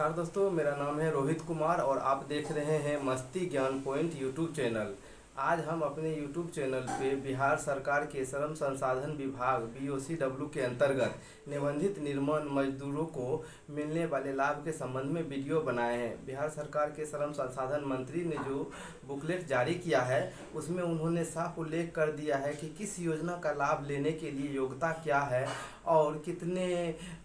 नमस्कार दोस्तों, मेरा नाम है रोहित कुमार और आप देख रहे हैं मस्ती ज्ञान पॉइंट यूट्यूब चैनल। आज हम अपने यूट्यूब चैनल पे बिहार सरकार के श्रम संसाधन विभाग BOCW के अंतर्गत निबंधित निर्माण मजदूरों को मिलने वाले लाभ के संबंध में वीडियो बनाए हैं। बिहार सरकार के श्रम संसाधन मंत्री ने जो बुकलेट जारी किया है उसमें उन्होंने साफ उल्लेख कर दिया है कि किस योजना का लाभ लेने के लिए योग्यता क्या है और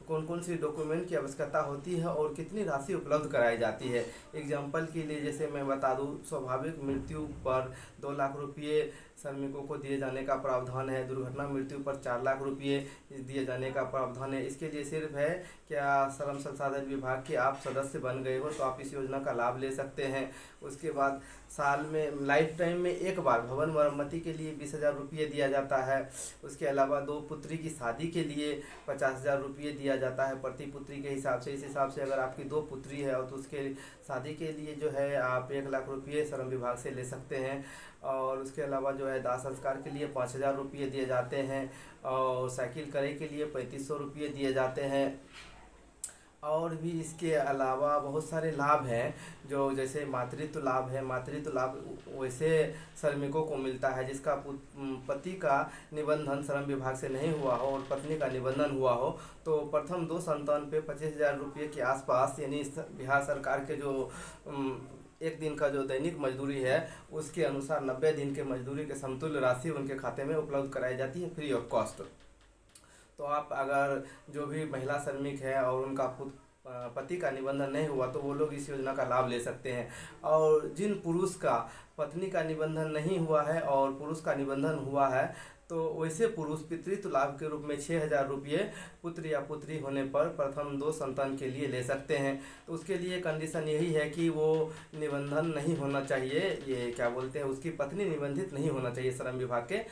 कौन कौन सी डॉक्यूमेंट की आवश्यकता होती है और कितनी राशि उपलब्ध कराई जाती है। एग्जाम्पल के लिए जैसे मैं बता दूं, स्वाभाविक मृत्यु पर 2 लाख रुपये श्रमिकों को दिए जाने का प्रावधान है। दुर्घटना मृत्यु पर 4 लाख रुपये दिए जाने का प्रावधान है। इसके लिए सिर्फ है क्या श्रम संसाधन विभाग के आप सदस्य बन गए हो तो आप इस योजना का लाभ ले सकते हैं। उसके बाद साल में लाइफ टाइम में एक बार भवन मरम्मति के लिए 20,000 रुपये दिया जाता है। उसके अलावा 2 पुत्री की शादी के लिए 50,000 रुपये दिया जाता है प्रति पुत्री के हिसाब से। इस हिसाब से अगर आपकी 2 पुत्री है तो उसके शादी के लिए जो है आप 1 लाख रुपये श्रम विभाग से ले सकते हैं। और उसके अलावा जो है दाह संस्कार के लिए 5,000 रुपये दिए जाते हैं और साइकिल क्रय के लिए 3500 रुपये दिए जाते हैं। और भी इसके अलावा बहुत सारे लाभ हैं जो जैसे मातृत्व लाभ है। मातृत्व लाभ वैसे श्रमिकों को मिलता है जिसका पति का निबंधन श्रम विभाग से नहीं हुआ हो और पत्नी का निबंधन हुआ हो तो प्रथम 2 संतान पे 25,000 रुपये के आसपास, यानी बिहार सरकार के जो एक दिन का जो दैनिक मजदूरी है उसके अनुसार 90 दिन के मजदूरी के समतुल्य राशि उनके खाते में उपलब्ध कराई जाती है फ्री ऑफ कॉस्ट। तो आप अगर जो भी महिला श्रमिक है और उनका पति का निबंधन नहीं हुआ तो वो लोग इस योजना का लाभ ले सकते हैं। और जिन पुरुष का पत्नी का निबंधन नहीं हुआ है और पुरुष का निबंधन हुआ है तो वैसे पुरुष पितृत्व लाभ के रूप में 6,000 रुपये पुत्र या पुत्री होने पर प्रथम 2 संतान के लिए ले सकते हैं। तो उसके लिए कंडीशन यही है कि वो निबंधन नहीं होना चाहिए, ये क्या बोलते हैं, उसकी पत्नी निबंधित नहीं होना चाहिए श्रम विभाग के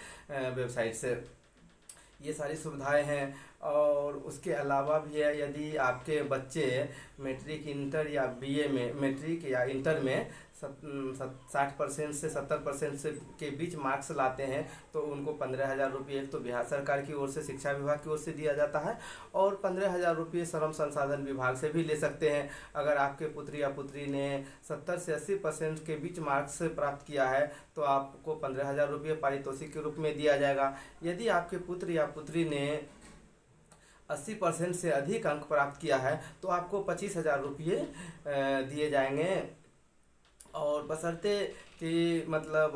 वेबसाइट से। ये सारी सुविधाएं हैं। और उसके अलावा भी है, यदि आपके बच्चे मैट्रिक, इंटर या BA में, मैट्रिक या इंटर में 60% से 70% से के बीच मार्क्स लाते हैं तो उनको 15,000 रुपये तो बिहार सरकार की ओर से, शिक्षा विभाग की ओर से दिया जाता है और 15,000 रुपये श्रम संसाधन विभाग से भी ले सकते हैं। अगर आपके पुत्री या पुत्री ने 70 से 80% के बीच मार्क्स प्राप्त किया है तो आपको 15,000 रुपये पारितोषिक के रूप में दिया जाएगा। यदि आपके पुत्र या पुत्री ने 80% से अधिक अंक प्राप्त किया है तो आपको 25,000 रुपये दिए जाएंगे। और बशर्ते कि मतलब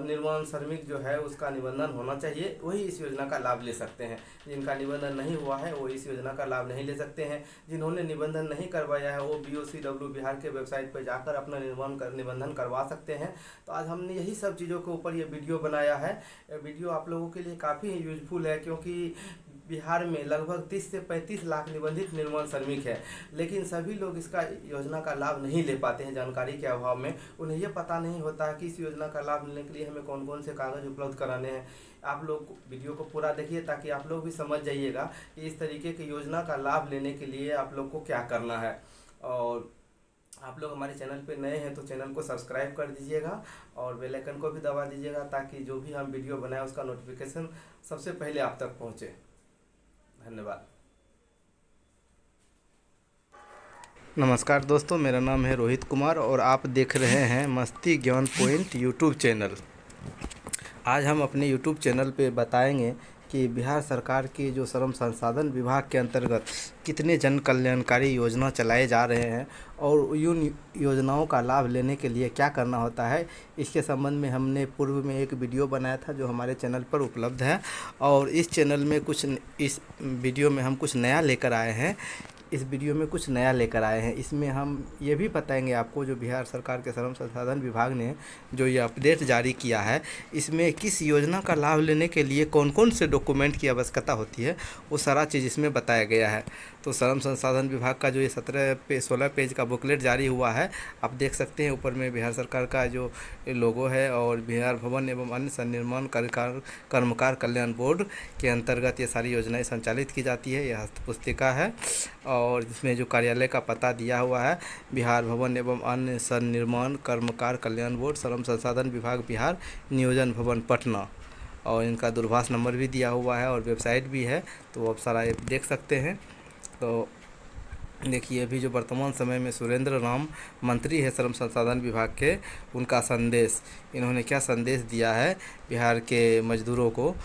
निर्माण श्रमिक जो है उसका निबंधन होना चाहिए, वही इस योजना का लाभ ले सकते हैं। जिनका निबंधन नहीं हुआ है वो इस योजना का लाभ नहीं ले सकते हैं। जिन्होंने निबंधन नहीं करवाया है वो BOCW बिहार के वेबसाइट पर जाकर अपना निबंधन करवा सकते हैं। तो आज हमने यही सब चीज़ों के ऊपर ये वीडियो बनाया है। वीडियो आप लोगों के लिए काफ़ी यूजफुल है क्योंकि बिहार में लगभग 30 से 35 लाख निबंधित निर्माण श्रमिक है, लेकिन सभी लोग इसका योजना का लाभ नहीं ले पाते हैं जानकारी के अभाव में। उन्हें ये पता नहीं होता है कि इस योजना का लाभ लेने के लिए हमें कौन कौन से कागज़ उपलब्ध कराने हैं। आप लोग वीडियो को पूरा देखिए ताकि आप लोग भी समझ जाइएगा कि इस तरीके की योजना का लाभ लेने के लिए आप लोग को क्या करना है। और आप लोग हमारे चैनल पे नए हैं तो चैनल को सब्सक्राइब कर दीजिएगा और बेल आइकन को भी दबा दीजिएगा ताकि जो भी हम वीडियो बनाएं उसका नोटिफिकेशन सबसे पहले आप तक पहुँचे। धन्यवाद। नमस्कार दोस्तों, मेरा नाम है रोहित कुमार और आप देख रहे हैं मस्ती ज्ञान पॉइंट यूट्यूब चैनल। आज हम अपने यूट्यूब चैनल पे बताएंगे कि बिहार सरकार के जो श्रम संसाधन विभाग के अंतर्गत कितने जन कल्याणकारी योजना चलाए जा रहे हैं और उन योजनाओं का लाभ लेने के लिए क्या करना होता है। इसके संबंध में हमने पूर्व में एक वीडियो बनाया था जो हमारे चैनल पर उपलब्ध है। और इस चैनल में इस वीडियो में हम कुछ नया लेकर आए हैं। इसमें हम ये भी बताएंगे आपको जो बिहार सरकार के श्रम संसाधन विभाग ने जो ये अपडेट जारी किया है इसमें किस योजना का लाभ लेने के लिए कौन कौन से डॉक्यूमेंट की आवश्यकता होती है, वो सारा चीज़ इसमें बताया गया है। तो श्रम संसाधन विभाग का जो ये 16 पेज का बुकलेट जारी हुआ है आप देख सकते हैं। ऊपर में बिहार सरकार का जो लोगो है और बिहार भवन एवं अन्य सन्निर्माण कर्मकार कल्याण बोर्ड के अंतर्गत ये सारी योजनाएं संचालित की जाती है। यह हस्तपुस्तिका है और इसमें जो कार्यालय का पता दिया हुआ है बिहार भवन एवं अन्य सन्निर्माण कर्मकार कल्याण बोर्ड, श्रम संसाधन विभाग बिहार, नियोजन भवन पटना। और इनका दूरभाष नंबर भी दिया हुआ है और वेबसाइट भी है, तो आप सारा देख सकते हैं। तो देखिए, अभी जो वर्तमान समय में सुरेंद्र राम मंत्री है श्रम संसाधन विभाग के, उनका संदेश, इन्होंने क्या संदेश दिया है बिहार के मजदूरों को।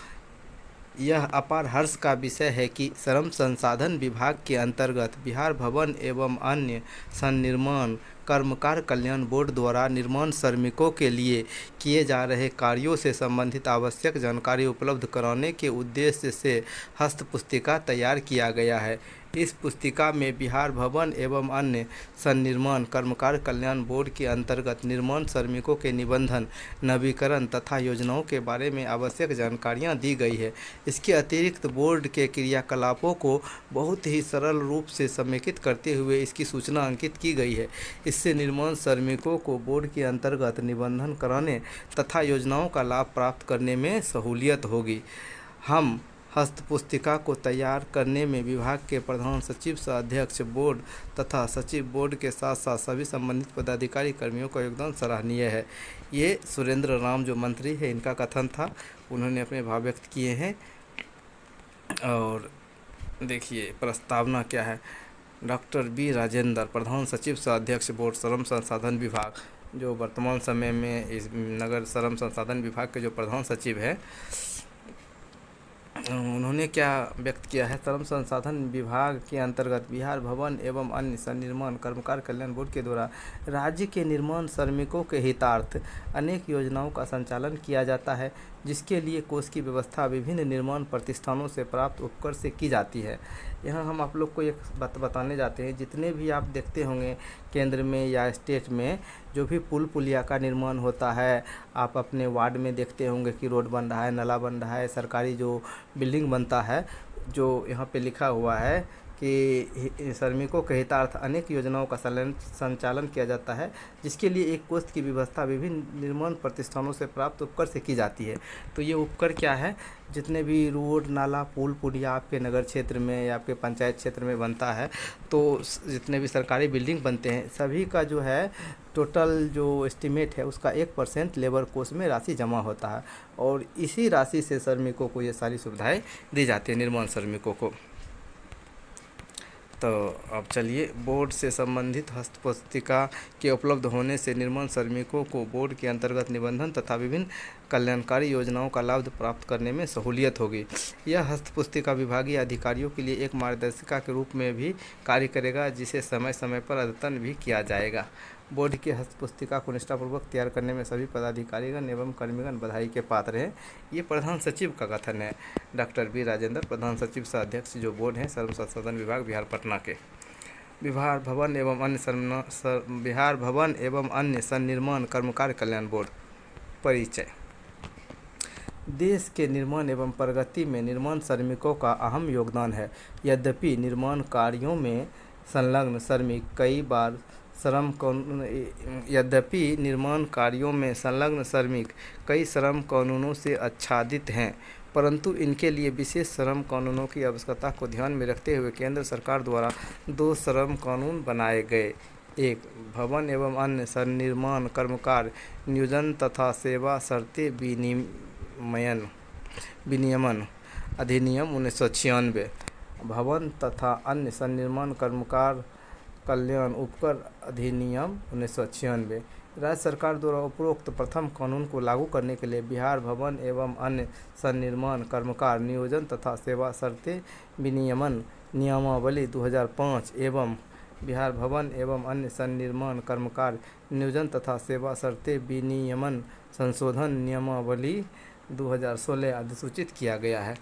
यह अपार हर्ष का विषय है कि श्रम संसाधन विभाग के अंतर्गत बिहार भवन एवं अन्य सन्निर्माण कर्मकार कल्याण बोर्ड द्वारा निर्माण श्रमिकों के लिए किए जा रहे कार्यों से संबंधित आवश्यक जानकारी उपलब्ध कराने के उद्देश्य से हस्तपुस्तिका तैयार किया गया है। इस पुस्तिका में बिहार भवन एवं अन्य सन्निर्माण कर्मकार कल्याण बोर्ड के अंतर्गत निर्माण श्रमिकों के निबंधन, नवीकरण तथा योजनाओं के बारे में आवश्यक जानकारियां दी गई है। इसके अतिरिक्त बोर्ड के क्रियाकलापों को बहुत ही सरल रूप से समेकित करते हुए इसकी सूचना अंकित की गई है। इससे निर्माण श्रमिकों को बोर्ड के अंतर्गत निबंधन कराने तथा योजनाओं का लाभ प्राप्त करने में सहूलियत होगी। हम हस्तपुस्तिका को तैयार करने में विभाग के प्रधान सचिव सह अध्यक्ष बोर्ड तथा सचिव बोर्ड के साथ साथ सभी संबंधित पदाधिकारी कर्मियों का योगदान सराहनीय है। ये सुरेंद्र राम जो मंत्री है, इनका कथन था, उन्होंने अपने भाव व्यक्त किए हैं। और देखिए प्रस्तावना क्या है। डॉक्टर बी राजेंद्र, प्रधान सचिव सह अध्यक्ष बोर्ड श्रम संसाधन विभाग, जो वर्तमान समय में इस नगर श्रम संसाधन विभाग के जो प्रधान सचिव है, उन्होंने क्या व्यक्त किया है। श्रम संसाधन विभाग के अंतर्गत बिहार भवन एवं अन्य सन्निर्माण कर्मकार कल्याण बोर्ड के द्वारा राज्य के निर्माण श्रमिकों के हितार्थ अनेक योजनाओं का संचालन किया जाता है, जिसके लिए कोष की व्यवस्था विभिन्न निर्माण प्रतिष्ठानों से प्राप्त उपकर से की जाती है। यहाँ हम आप लोग को एक बात बताने जाते हैं, जितने भी आप देखते होंगे केंद्र में या स्टेट में जो भी पुल पुलिया का निर्माण होता है, आप अपने वार्ड में देखते होंगे कि रोड बन रहा है, नाला बन रहा है, सरकारी जो बिल्डिंग बनता है, जो यहाँ पे लिखा हुआ है कि श्रमिकों के हितार्थ अनेक योजनाओं का संचालन किया जाता है, जिसके लिए एक कोष की व्यवस्था विभिन्न निर्माण प्रतिष्ठानों से प्राप्त उपकर से की जाती है। तो ये उपकर क्या है, जितने भी रोड नाला पुल पुलिया आपके नगर क्षेत्र में या आपके पंचायत क्षेत्र में बनता है, तो जितने भी सरकारी बिल्डिंग बनते हैं, सभी का जो है टोटल जो एस्टिमेट है उसका 1% लेबर कोष में राशि जमा होता है, और इसी राशि से श्रमिकों को ये सारी सुविधाएँ दी जाती है, निर्माण श्रमिकों को। तो अब चलिए, बोर्ड से संबंधित हस्तपुस्तिका के उपलब्ध होने से निर्माण श्रमिकों को बोर्ड के अंतर्गत निबंधन तथा विभिन्न कल्याणकारी योजनाओं का लाभ प्राप्त करने में सहूलियत होगी। यह हस्तपुस्तिका विभागीय अधिकारियों के लिए एक मार्गदर्शिका के रूप में भी कार्य करेगा, जिसे समय समय पर अद्यतन भी किया जाएगा। बोर्ड की हस्तपुस्तिका को निष्ठापूर्वक तैयार करने में सभी पदाधिकारीगण एवं कर्मीगण बधाई के पात्र हैं। ये प्रधान सचिव का कथन है, डॉक्टर बी राजेंद्र, प्रधान सचिव सह अध्यक्ष जो बोर्ड हैं श्रम संसाधन विभाग बिहार पटना के। बिहार भवन एवं अन्य सन्निर्माण कर्मकार कल्याण बोर्ड। परिचय। देश के निर्माण एवं प्रगति में निर्माण श्रमिकों का अहम योगदान है। यद्यपि निर्माण कार्यों में संलग्न श्रमिक कई श्रम कानूनों से आच्छादित हैं, परंतु इनके लिए विशेष श्रम कानूनों की आवश्यकता को ध्यान में रखते हुए केंद्र सरकार द्वारा 2 श्रम कानून बनाए गए। 1. भवन एवं अन्य सन्निर्माण कर्मकार नियोजन तथा सेवा शर्तें विनियमन अधिनियम 1996। भवन तथा अन्य सन्निर्माण कर्मकार कल्याण उपकर अधिनियम 1996। राज्य सरकार द्वारा उपरोक्त प्रथम कानून को लागू करने के लिए बिहार भवन एवं अन्य सन्निर्माण कर्मकार नियोजन तथा सेवा शर्तें विनियमन नियमावली 2005 एवं बिहार भवन एवं अन्य सन्निर्माण कर्मकार नियोजन तथा सेवा शर्तें विनियमन संशोधन नियमावली 2016 अधिसूचित किया गया है।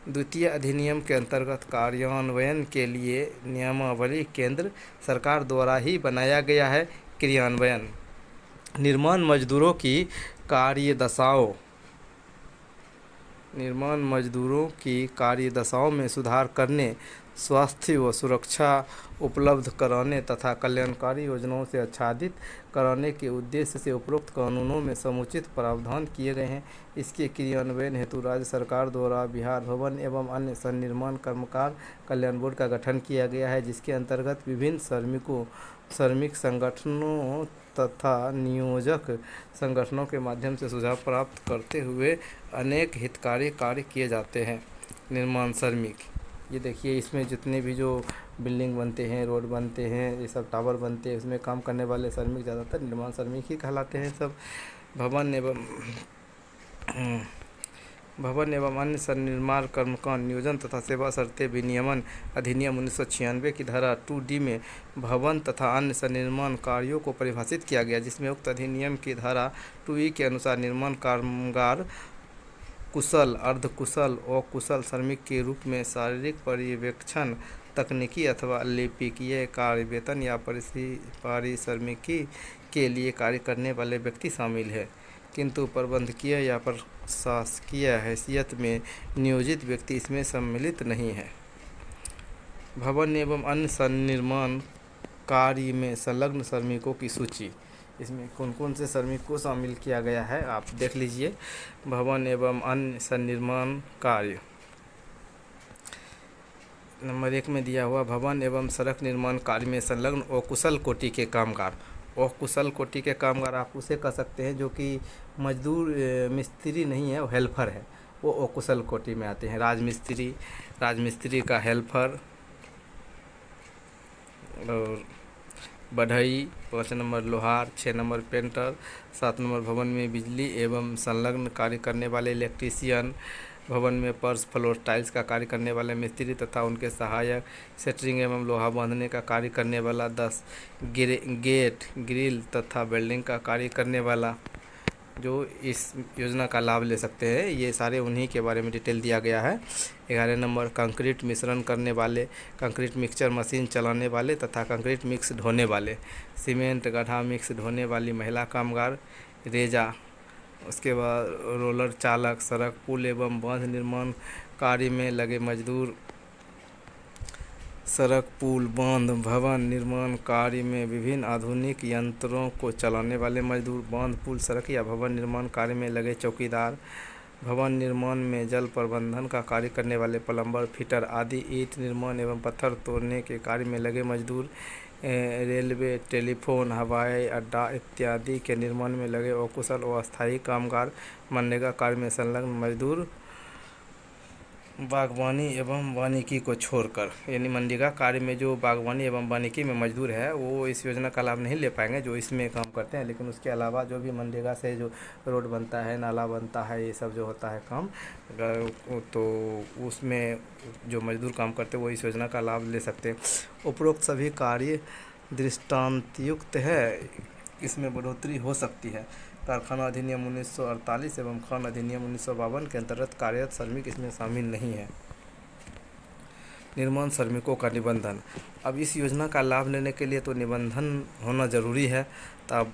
द्वितीय अधिनियम के अंतर्गत कार्यान्वयन के लिए नियमावली केंद्र सरकार द्वारा ही बनाया गया है। क्रियान्वयन। निर्माण मजदूरों की कार्यदशाओं में सुधार करने, स्वास्थ्य व सुरक्षा उपलब्ध कराने तथा कल्याणकारी योजनाओं से आच्छादित कराने के उद्देश्य से उपरोक्त कानूनों में समुचित प्रावधान किए गए हैं। इसके क्रियान्वयन हेतु राज्य सरकार द्वारा बिहार भवन एवं अन्य सन्निर्माण कर्मकार कल्याण बोर्ड का गठन किया गया है, जिसके अंतर्गत विभिन्न श्रमिक संगठनों तथा नियोजक संगठनों के माध्यम से सुझाव प्राप्त करते हुए अनेक हितकारी कार्य किए जाते हैं। निर्माण श्रमिक ये देखिए, इसमें जितने भी जो बिल्डिंग बनते हैं, रोड बनते हैं, ये सब टावर बनते हैं, इसमें काम करने वाले श्रमिक ज़्यादातर निर्माण श्रमिक ही कहलाते हैं सब। भवन एवं भवन एवं अन्य संनिर्माण कर्म का नियोजन तथा सेवा शर्तें विनियमन अधिनियम 1996 की धारा 2D में भवन तथा अन्य संनिर्माण कार्यों को परिभाषित किया गया, जिसमें उक्त अधिनियम की धारा 2E के अनुसार निर्माण कामगार कुशल, अर्धकुशल और कुशल श्रमिक के रूप में शारीरिक पर्यवेक्षण, तकनीकी अथवा लिपिकीय कार्य, वेतन या पारिश्रमिकी के लिए कार्य करने वाले व्यक्ति शामिल है, किंतु प्रबंधकीय या प्रशासकीय हैसियत में नियोजित व्यक्ति इसमें सम्मिलित नहीं है। भवन एवं अन्य संनिर्माण कार्य में संलग्न श्रमिकों की सूची, इसमें कौन कौन से श्रमिक को शामिल किया गया है आप देख लीजिए। भवन एवं अन्य संनिर्माण कार्य नंबर 1 में दिया हुआ, भवन एवं सड़क निर्माण कार्य में संलग्न अकुशल कोटि के कामगार। अकुशल कोटि के कामगार आप उसे कह सकते हैं जो कि मजदूर, मिस्त्री नहीं है, वो हेल्पर है, वो अकुशल कोटि में आते हैं। राजमिस्त्री का हेल्पर, और बढ़ई 5 नंबर लोहार, 6 नंबर पेंटर, 7 नंबर भवन में बिजली एवं संलग्न कार्य करने वाले इलेक्ट्रीशियन, भवन में फर्श, फ्लोर, टाइल्स का कार्य करने वाले मिस्त्री तथा उनके सहायक, सेटरिंग एवं लोहा बांधने का कार्य करने वाला 10, गेट, ग्रिल तथा वेल्डिंग का कार्य करने वाला जो इस योजना का लाभ ले सकते हैं, ये सारे उन्हीं के बारे में डिटेल दिया गया है। 11 नंबर कंक्रीट मिश्रण करने वाले, कंक्रीट मिक्सचर मशीन चलाने वाले तथा कंक्रीट मिक्स ढोने वाले, सीमेंट गड्ढा मिक्स ढोने वाली महिला कामगार, रेजा, उसके बाद रोलर चालक, सड़क, पुल एवं बांध निर्माण कार्य में लगे मजदूर, सड़क, पुल, बांध, भवन निर्माण कार्य में विभिन्न आधुनिक यंत्रों को चलाने वाले मजदूर, बांध, पुल, सड़क या भवन निर्माण कार्य में लगे चौकीदार, भवन निर्माण में जल प्रबंधन का कार्य करने वाले प्लम्बर, फिटर आदि, ईंट निर्माण एवं पत्थर तोड़ने के कार्य में लगे मजदूर, रेलवे, टेलीफोन, हवाई अड्डा इत्यादि के निर्माण में लगे अकुशल और अस्थायी कामगार, मनरेगा कार्य में संलग्न मजदूर, बागवानी एवं वानिकी को छोड़कर, यानी मनरेगा कार्य में जो बागवानी एवं वानिकी में मजदूर है वो इस योजना का लाभ नहीं ले पाएंगे जो इसमें काम करते हैं, लेकिन उसके अलावा जो भी मनरेगा से जो रोड बनता है, नाला बनता है, ये सब जो होता है काम, तो उसमें जो मजदूर काम करते हैं वो इस योजना का लाभ ले सकते हैं। उपरोक्त सभी कार्य दृष्टांतयुक्त है, इसमें बढ़ोतरी हो सकती है। कारखाना अधिनियम 1948 एवं खान अधिनियम 1952 के अंतर्गत कार्यरत श्रमिक इसमें शामिल नहीं है। निर्माण श्रमिकों का निबंधन, अब इस योजना का लाभ लेने के लिए तो निबंधन होना ज़रूरी है। तो अब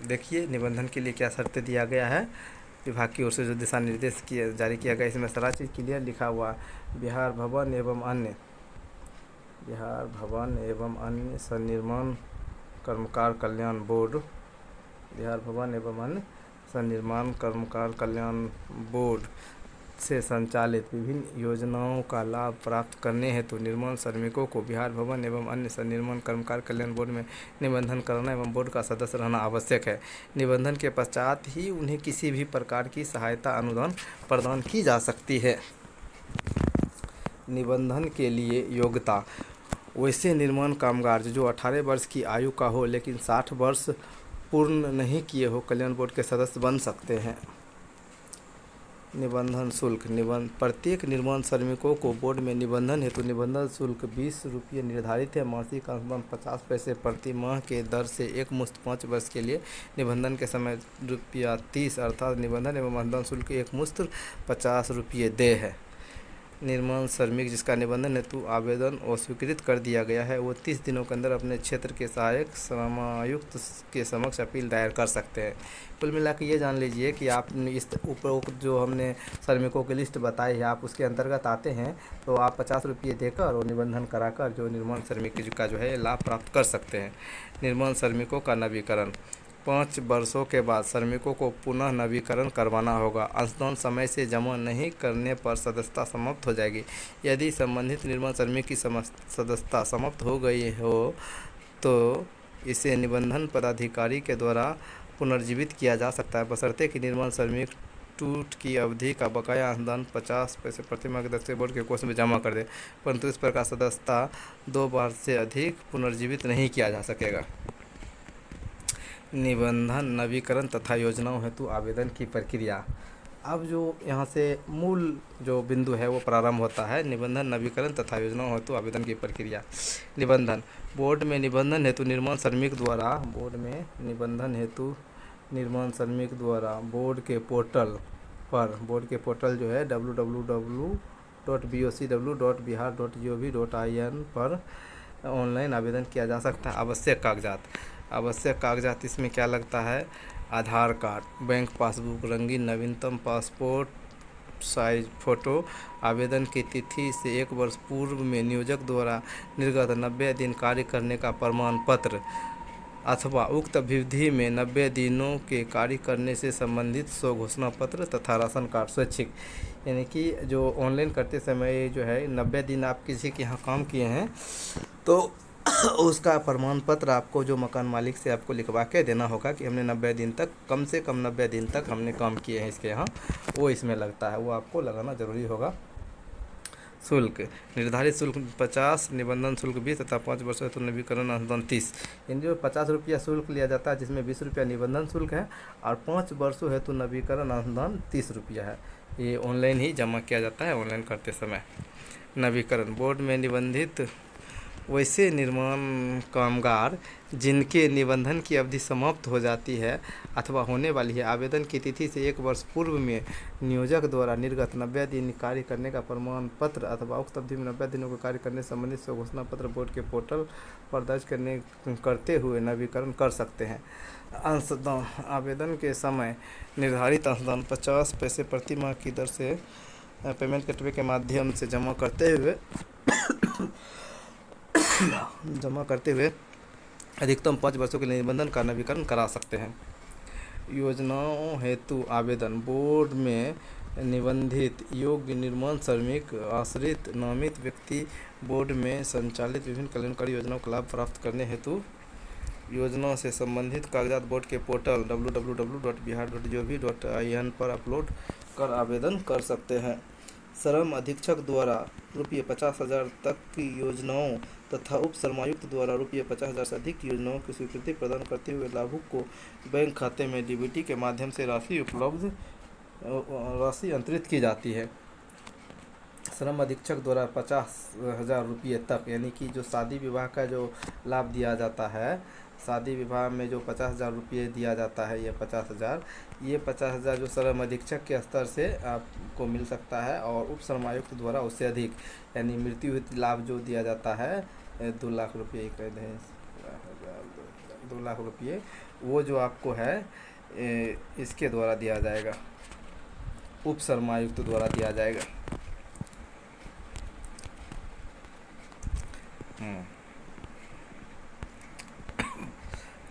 देखिए निबंधन के लिए क्या शर्तें दिया गया है, विभाग की ओर से जो दिशा निर्देश जारी किया गया, इसमें सारा चीज़ क्लियर लिखा हुआ है। बिहार भवन एवं अन्य संनिर्माण कर्मकार कल्याण बोर्ड, बिहार भवन एवं अन्य संनिर्माण कर्मकार कल्याण बोर्ड से संचालित विभिन्न योजनाओं का लाभ प्राप्त करने हेतु निर्माण श्रमिकों को बिहार भवन एवं अन्य संनिर्माण कर्मकार कल्याण बोर्ड में निबंधन कराना एवं बोर्ड का सदस्य रहना आवश्यक है। निबंधन के पश्चात ही उन्हें किसी भी प्रकार की सहायता अनुदान प्रदान की जा सकती है। निबंधन के लिए योग्यता, वैसे निर्माण कामगार जो 18 वर्ष की आयु का हो लेकिन 60 वर्ष पूर्ण नहीं किए हो, कल्याण बोर्ड के सदस्य बन सकते हैं। निबंधन शुल्क, प्रत्येक निर्माण श्रमिकों को बोर्ड में निबंधन हेतु निबंधन शुल्क 20 रुपये निर्धारित है। मासिक अनुदान 50 पैसे प्रति माह के दर से एक मुश्त 5 वर्ष के लिए। निबंधन के समय ₹30 अर्थात निबंधन एवं अनुदान शुल्क एक मुश्त 50 रुपये देय है। निर्माण श्रमिक जिसका निबंधन हेतु आवेदन अस्वीकृत कर दिया गया है वो 30 दिनों के अंदर अपने क्षेत्र के सहायक श्रमायुक्त के समक्ष अपील दायर कर सकते हैं। कुल मिला के ये जान लीजिए कि आप इस उपरोक्त जो हमने श्रमिकों की लिस्ट बताई है, आप उसके अंतर्गत आते हैं तो आप 50 रुपये देकर और निबंधन कराकर जो निर्माण श्रमिक का जो है लाभ प्राप्त कर सकते हैं। निर्माण श्रमिकों का नवीकरण, 5 वर्षों के बाद श्रमिकों को पुनः नवीकरण करवाना होगा। अंशदान समय से जमा नहीं करने पर सदस्यता समाप्त हो जाएगी। यदि संबंधित निर्माण श्रमिक की सदस्यता समाप्त हो गई हो तो इसे निबंधन पदाधिकारी के द्वारा पुनर्जीवित किया जा सकता है, बशर्ते कि निर्माण श्रमिक इंस्टीट्यूट की अवधि का बकाया अनुदान 50 पैसे प्रति माह की दर से बोर्ड के कोष में जमा कर दे, परंतु इस प्रकार सदस्यता 2 बार से अधिक पुनर्जीवित नहीं किया जा सकेगा। निबंधन नवीकरण तथा योजनाओं हेतु आवेदन की प्रक्रिया। अब जो यहाँ से मूल जो बिंदु है वो प्रारंभ होता है, निबंधन नवीकरण तथा योजनाओं हेतु आवेदन की प्रक्रिया। निबंधन बोर्ड में निबंधन हेतु निर्माण श्रमिक द्वारा बोर्ड के पोर्टल जो है www.bocw.bihar.gov.in पर ऑनलाइन आवेदन किया जा सकता है। आवश्यक कागजात इसमें क्या लगता है? आधार कार्ड, बैंक पासबुक, रंगीन नवीनतम पासपोर्ट साइज फ़ोटो, आवेदन की तिथि से 1 वर्ष पूर्व में नियोजक द्वारा निर्गत 90 दिन कार्य करने का प्रमाण पत्र अथवा उक्त अवधि में 90 दिनों के कार्य करने से संबंधित स्वघोषणा पत्र तथा राशन कार्ड। स्वैच्छिक यानी कि जो ऑनलाइन करते समय जो है 90 दिन आप किसी के यहाँ काम किए हैं तो उसका प्रमाण पत्र आपको जो मकान मालिक से आपको लिखवा के देना होगा कि हमने 90 दिन तक, कम से कम 90 दिन तक हमने काम किए हैं इसके यहाँ, वो इसमें लगता है, वो आपको लगाना ज़रूरी होगा। शुल्क निर्धारित शुल्क 50, निबंधन शुल्क 20 तथा 5 वर्षों हेतु नवीकरण अनुदान 30। इन जो 50 रुपया शुल्क लिया जाता है जिसमें 20 रुपया निबंधन शुल्क है और 5 वर्षों हेतु नवीकरण अनुदान 30 रुपया है। ये ऑनलाइन ही जमा किया जाता है ऑनलाइन करते समय। नवीकरण बोर्ड में निबंधित वैसे निर्माण कामगार जिनके निबंधन की अवधि समाप्त हो जाती है अथवा होने वाली है, आवेदन की तिथि से 1 वर्ष पूर्व में नियोजक द्वारा निर्गत 90 दिन कार्य करने का प्रमाण पत्र अथवा उक्त अवधि में 90 दिनों को कार्य करने से संबंधित स्वघोषणा पत्र बोर्ड के पोर्टल पर दर्ज करते हुए नवीकरण कर सकते हैं। अंशदान आवेदन के समय निर्धारित अंशदान 50 पैसे प्रति माह की दर से पेमेंट गेटवे के माध्यम से जमा करते हुए अधिकतम 5 वर्षों के लिए निबंधन का नवीकरण करा सकते हैं। योजनाओं हेतु आवेदन बोर्ड में निबंधित योग्य निर्माण श्रमिक आश्रित नामित व्यक्ति बोर्ड में संचालित विभिन्न कल्याणकारी योजनाओं का लाभ प्राप्त करने हेतु योजना से संबंधित कागजात बोर्ड के पोर्टल www.bihar.gov.in पर अपलोड कर आवेदन कर सकते हैं। श्रम अधीक्षक द्वारा ₹50,000 तक की योजनाओं तथा उप श्रमायुक्त द्वारा ₹50,000 से अधिक योजनाओं की स्वीकृति प्रदान करते हुए लाभुक को बैंक खाते में डीबीटी के माध्यम से राशि अंतरित की जाती है। श्रम अधीक्षक द्वारा 50,000 रुपये तक यानी कि जो शादी विवाह का जो लाभ दिया जाता है, शादी विवाह में जो 50,000 रुपये दिया जाता है, ये 50,000 जो श्रम अधीक्षक के स्तर से आपको मिल सकता है और उप श्रमायुक्त द्वारा उससे अधिक यानी मृत्यु लाभ जो दिया जाता है 2 लाख रुपये कह दें 2 लाख रुपये, वो जो आपको है इसके द्वारा दिया जाएगा, उप श्रमायुक्त द्वारा दिया जाएगा।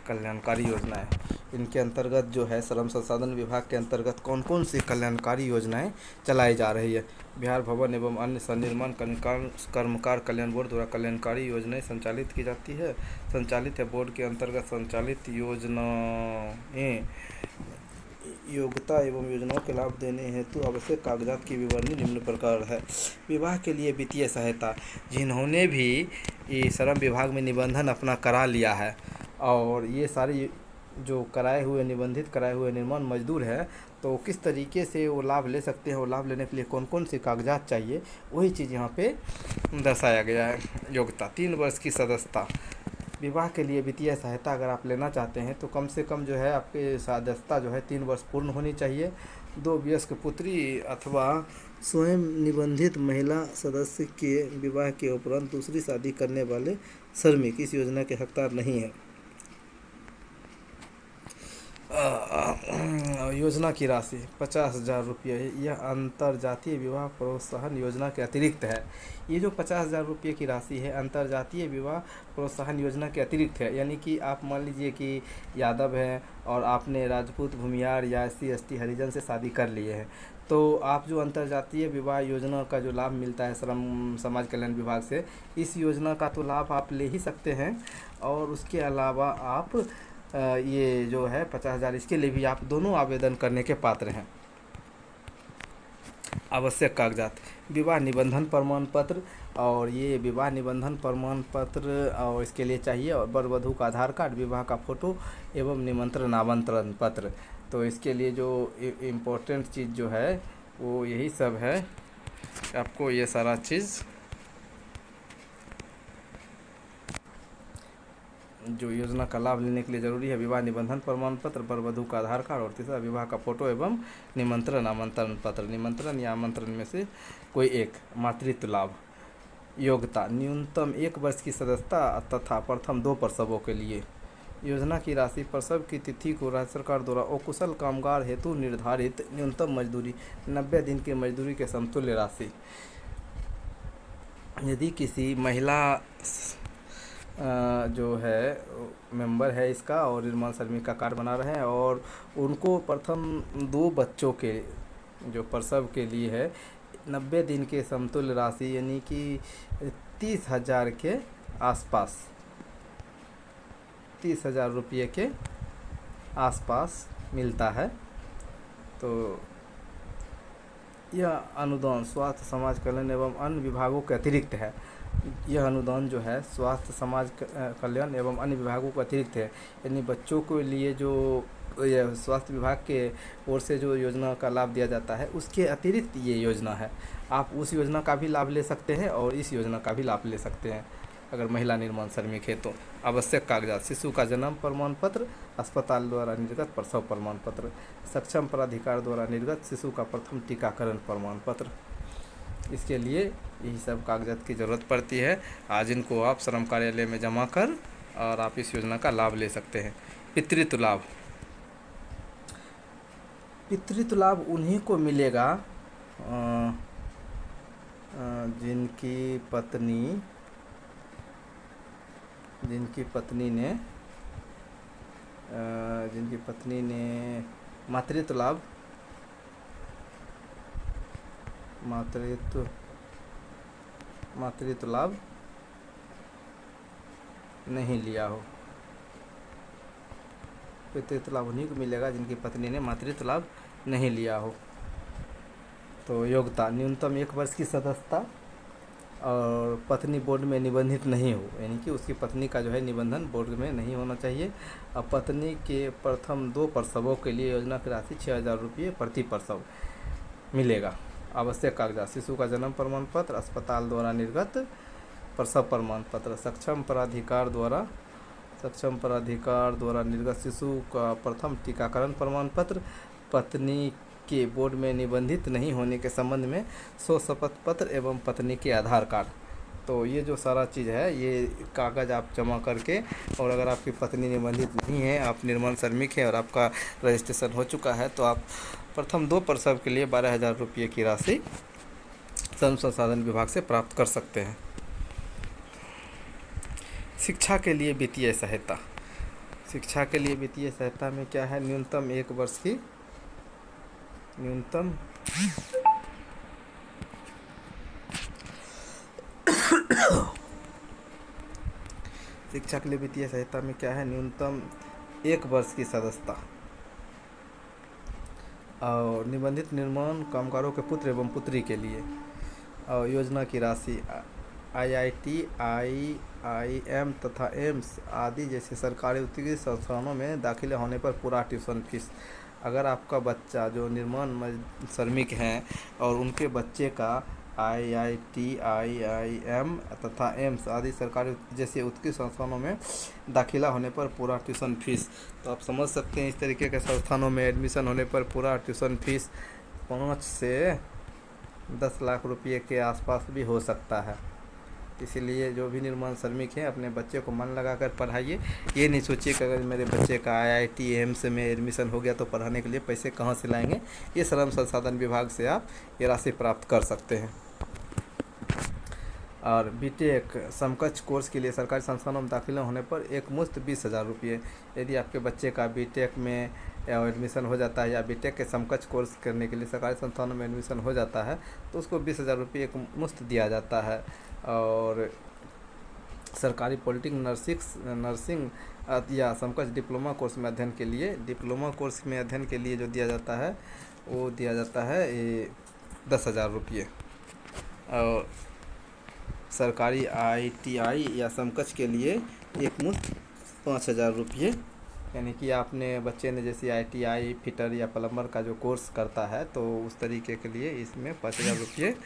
कल्याणकारी योजनाएं, इनके अंतर्गत जो है श्रम संसाधन विभाग के अंतर्गत कौन कौन सी कल्याणकारी योजनाएं चलाई जा रही है। बिहार भवन एवं अन्य सन्निर्माण कर्मकार कल्याण बोर्ड द्वारा कल्याणकारी योजनाएं संचालित है। बोर्ड के अंतर्गत संचालित योजनाएं योग्यता एवं योजनाओं के लाभ देने हेतु आवश्यक कागजात की विवरणी निम्न प्रकार है। विवाह के लिए वित्तीय सहायता, जिन्होंने भी श्रम विभाग में निबंधन अपना करा लिया है और ये सारी जो निबंधित कराए हुए निर्माण मजदूर है तो किस तरीके से वो लाभ ले सकते हैं, वो लाभ लेने के लिए कौन कौन से कागजात चाहिए, वही चीज़ यहाँ पे दर्शाया गया है। योग्यता 3 वर्ष की सदस्यता। विवाह के लिए वित्तीय सहायता अगर आप लेना चाहते हैं तो कम से कम जो है आपके सदस्यता जो है 3 वर्ष पूर्ण होनी चाहिए। 2 वयस्क पुत्री अथवा स्वयं निबंधित महिला सदस्य के विवाह के उपरांत दूसरी शादी करने वाले श्रमिक इस योजना के हकदार नहीं है। योजना की राशि 50,000 रुपये, यह अंतर्जातीय विवाह प्रोत्साहन योजना के अतिरिक्त है। ये जो 50,000 रुपये की राशि है अंतर्जातीय विवाह प्रोत्साहन योजना के अतिरिक्त है। यानी कि आप मान लीजिए कि यादव हैं और आपने राजपूत, भूमियार या SC ST हरिजन से शादी कर लिए हैं तो आप जो अंतर्जातीय विवाह योजना का जो लाभ मिलता है श्रम समाज कल्याण विभाग से, इस योजना का तो लाभ आप ले ही सकते हैं और उसके अलावा आप ये जो है 50,000 इसके लिए भी आप दोनों आवेदन करने के पात्र हैं। आवश्यक कागजात: विवाह निबंधन प्रमाण पत्र, और ये विवाह निबंधन प्रमाण पत्र और इसके लिए चाहिए और वर वधू का आधार कार्ड, विवाह का फ़ोटो एवं निमंत्रण आमंत्रण पत्र। तो इसके लिए जो इम्पोर्टेंट चीज़ जो है वो यही सब है। आपको ये सारा चीज़ जो योजना का लाभ लेने के लिए ज़रूरी है: विवाह निबंधन प्रमाण पत्र, वर वधू का आधार कार्ड, और तीसरा विवाह का फ़ोटो एवं निमंत्रण आमंत्रण पत्र। निमंत्रण या आमंत्रण में से कोई एक। मातृत्व लाभ: योग्यता: न्यूनतम 1 वर्ष की सदस्यता तथा प्रथम 2 प्रसवों के लिए। योजना की राशि: प्रसव की तिथि को राज्य सरकार द्वारा अकुशल कामगार हेतु निर्धारित न्यूनतम मजदूरी 90 दिन की मजदूरी के समतुल्य राशि। यदि किसी महिला जो है मेंबर है इसका और निर्माण श्रमिक का कार्ड बना रहे हैं और उनको प्रथम 2 बच्चों के जो प्रसव के लिए है 90 दिन के समतुल्य राशि यानी कि 30,000 के आसपास, 30,000 रुपये के आसपास मिलता है। तो यह अनुदान स्वास्थ्य समाज कल्याण एवं अन्य विभागों के अतिरिक्त है। यह अनुदान जो है स्वास्थ्य समाज कल्याण एवं अन्य विभागों के अतिरिक्त है, यानी बच्चों के लिए जो यह स्वास्थ्य विभाग के ओर से जो योजना का लाभ दिया जाता है उसके अतिरिक्त ये योजना है। आप उस योजना का भी लाभ ले सकते हैं और इस योजना का भी लाभ ले सकते हैं अगर महिला निर्माण श्रमिक है तो। आवश्यक कागजात: शिशु का जन्म प्रमाण पत्र, अस्पताल द्वारा निर्गत प्रसव प्रमाण पत्र, सक्षम प्राधिकार द्वारा निर्गत शिशु का प्रथम टीकाकरण प्रमाण पत्र। इसके लिए यही सब कागजात की ज़रूरत पड़ती है। आज इनको आप श्रम कार्यालय में जमा कर और आप इस योजना का लाभ ले सकते हैं। पितृत्व लाभ: पितृत्व लाभ उन्हीं को मिलेगा जिनकी पत्नी ने मातृत्व लाभ नहीं लिया हो। पितृत्व लाभ उन्हीं को मिलेगा जिनकी पत्नी ने मातृत्व लाभ नहीं लिया हो। तो योग्यता: न्यूनतम 1 वर्ष की सदस्यता और पत्नी बोर्ड में निबंधित नहीं हो, यानी कि उसकी पत्नी का जो है निबंधन बोर्ड में नहीं होना चाहिए। और पत्नी के प्रथम 2 प्रसवों के लिए योजना की राशि 6,000 रुपये प्रति प्रसव मिलेगा। आवश्यक कागजात: शिशु का जन्म प्रमाण पत्र, अस्पताल द्वारा निर्गत प्रसव प्रमाण पत्र, सक्षम प्राधिकार द्वारा निर्गत शिशु का प्रथम टीकाकरण प्रमाण पत्र, पत्नी के बोर्ड में निबंधित नहीं होने के संबंध में 100 शपथ पत्र एवं पत्नी के आधार कार्ड। तो ये जो सारा चीज़ है ये कागज़ आप जमा करके, और अगर आपकी पत्नी निबंधित नहीं है, आप निर्माण श्रमिक हैं और आपका रजिस्ट्रेशन हो चुका है तो आप प्रथम 2 प्रसव के लिए 12,000 रुपये की राशि श्रम संसाधन विभाग से प्राप्त कर सकते हैं। शिक्षा के लिए वित्तीय सहायता: शिक्षा के लिए वित्तीय सहायता में क्या है? न्यूनतम 1 वर्ष की शिक्षा के लिए वित्तीय सहायता में क्या है? न्यूनतम 1 वर्ष की सदस्यता और निबंधित निर्माण कामगारों के पुत्र एवं पुत्री के लिए। और योजना की राशि IIT, IIM तथा एम्स आदि जैसे सरकारी उत्कृष्ट संस्थानों में दाखिला होने पर पूरा ट्यूशन फीस। अगर आपका बच्चा जो निर्माण श्रमिक हैं और उनके बच्चे का IIT, IIM तथा एम्स आदि सरकारी जैसे उत्कृष्ट संस्थानों में दाखिला होने पर पूरा ट्यूशन फीस, तो आप समझ सकते हैं इस तरीके के संस्थानों में एडमिशन होने पर पूरा ट्यूशन फीस 5 से 10 लाख रुपये के आसपास भी हो सकता है। इसीलिए जो भी निर्माण श्रमिक हैं अपने बच्चे को मन लगाकर पढ़ाइए। ये नहीं सोचिए कि अगर मेरे बच्चे का IIT, एम्स में एडमिशन हो गया तो पढ़ाने के लिए पैसे कहाँ से लाएंगे। ये श्रम संसाधन विभाग से आप ये राशि प्राप्त कर सकते हैं। और बीटेक समकक्ष कोर्स के लिए सरकारी संस्थानों में दाखिला होने पर एक मुश्त 20,000 रुपये। यदि आपके बच्चे का बीटेक में एडमिशन हो जाता है या बीटेक के समकक्ष कोर्स करने के लिए सरकारी संस्थानों में एडमिशन हो जाता है तो उसको 20,000 रुपये एक मुश्त दिया जाता है। और सरकारी पॉलिटेक्निक नर्सिंग या समकक्ष डिप्लोमा कोर्स में अध्ययन के लिए जो दिया जाता है वो दिया जाता है ये 10,000 रुपये। और सरकारी ITI या समकक्ष के लिए एक मुश्त 5,000 रुपये। यानी कि आपने बच्चे ने जैसे ITI फिटर या प्लम्बर का जो कोर्स करता है तो उस तरीके के लिए इसमें 5,000 रुपये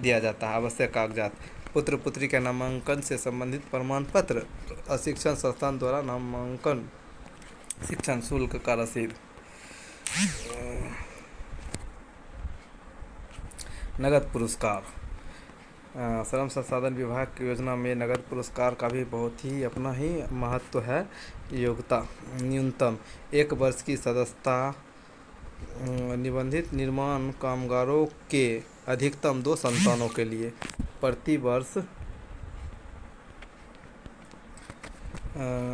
दिया जाता है। आवश्यक कागजात: पुत्र पुत्री के नामांकन से संबंधित प्रमाण पत्र और शिक्षण संस्थान द्वारा नामांकन शिक्षण शुल्क का रसीद। नगद पुरस्कार: श्रम संसाधन विभाग की योजना में नगद पुरस्कार का भी बहुत ही अपना ही महत्व है। योग्यता: न्यूनतम 1 वर्ष की सदस्यता, निबंधित निर्माण कामगारों के अधिकतम 2 संतानों के लिए, प्रति वर्ष